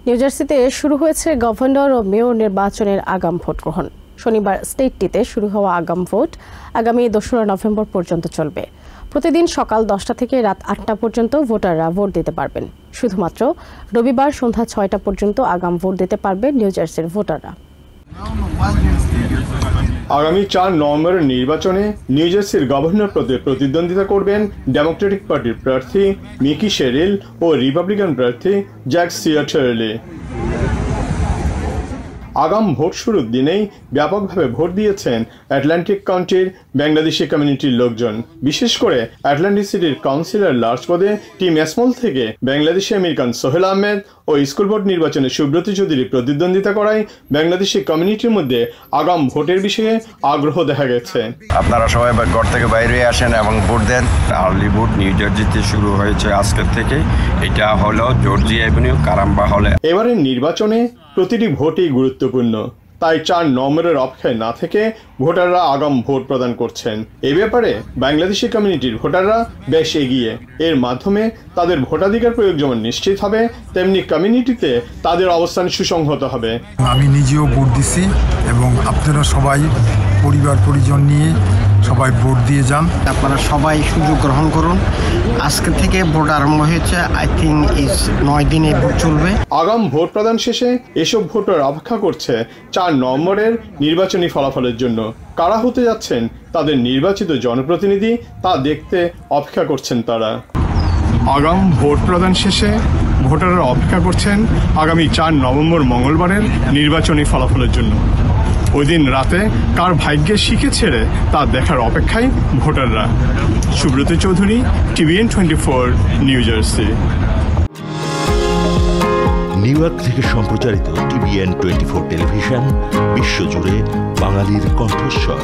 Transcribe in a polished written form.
New জার্সিতে শুরু হয়েছে গভর্নর ও মেয়র নির্বাচনের আগাম ভোট গ্রহণ। শনিবার স্টেটটিতে শুরু হওয়া আগাম ভোট আগামী ২রা নভেম্বর পর্যন্ত চলবে। প্রতিদিন সকাল 10টা থেকে রাত 8টা পর্যন্ত ভোটাররা ভোট দিতে পারবেন। শুধুমাত্র রবিবার সন্ধ্যা 6টা পর্যন্ত আগাম ভোট দিতে পারবেন নিউ জার্সির ভোটাররা। আগামী 4 নভেম্বরের নির্বাচনে নিউ জার্সির গভর্নর পদে প্রতিদ্বন্দ্বিতা করবেন ডেমোক্রেটিক পার্টির প্রার্থী মিকি শেরিল ও রিপাবলিকান প্রার্থী জ্যাক সিয়াটারলি। আগাম ভোট শুরুর দিনেই ব্যাপকভাবে ভোট দিয়েছেন অ্যাটলান্টিক কাউন্টির বাংলাদেশি কমিউনিটির লোকজন। বিশেষ করে অ্যাটলান্টিক সিটির কাউন্সিলর লার্জ পদে টিম এসমল থেকে বাংলাদেশি আমেরিকান সোহেল আহমেদ ও স্কুল বোর্ড নির্বাচনে সুব্রত চৌধুরী প্রতিদ্বন্দ্বিতা করায় বাংলাদেশি কমিউনিটির মধ্যে আগাম ভোটের বিষয়ে আগ্রহ দেখা গেছে। আপনারা সবাই ঘর থেকে বাইরে আসেন এবং ভোট দেন। আর্লি ভোট নিউ জার্সিতে শুরু হয়েছে আজকের থেকে। এটা হলো জর্জিয়া অ্যাভিনিউ কারাম্বা হলে। এবারের নির্বাচনে প্রতিটি ভোটই গুরুত্বপূর্ণ, তাই 4 নভেম্বরের অপেক্ষায় না থেকে ভোটাররা আগাম ভোট প্রদান করছেন। এ ব্যাপারে বাংলাদেশি কমিউনিটির ভোটাররা বেশ এগিয়ে। এর মাধ্যমে তাদের ভোটাধিকার প্রয়োগ যেমন নিশ্চিত হবে, তেমনি কমিউনিটিতে তাদের অবস্থান সুসংহত হবে। আমি নিজেও ভোট দিছি এবং আপনারা সবাই পরিবার পরিজন নিয়ে সবাই ভোট দিয়ে যান। আপনারা সবাই সুযোগ গ্রহণ করুন। আজকে থেকে ভোট আরম্ভ হয়েছে। আই থিঙ্ক 9 দিনে ভোট চলবে। আগাম ভোট প্রদান শেষে এসব ভোটার অপেক্ষা করছে 4 নভেম্বরের নির্বাচনী ফলাফলের জন্য। কারা হতে যাচ্ছেন তাদের নির্বাচিত জনপ্রতিনিধি তা দেখতে অপেক্ষা করছেন তারা। আগাম ভোট প্রদান শেষে ভোটাররা অপেক্ষা করছেন আগামী 4 নভেম্বর মঙ্গলবারের নির্বাচনী ফলাফলের জন্য। ওই দিন রাতে কার ভাগ্যে শিখে ছেড়ে তা দেখার অপেক্ষায় ভোটাররা। Subrata Chowdhury, TVN 24, new jersey. New York থেকে সম্প্রচারিত TVN 24 টেলিভিশন বিশ্বজুড়ে বাঙালির কণ্ঠস্বর।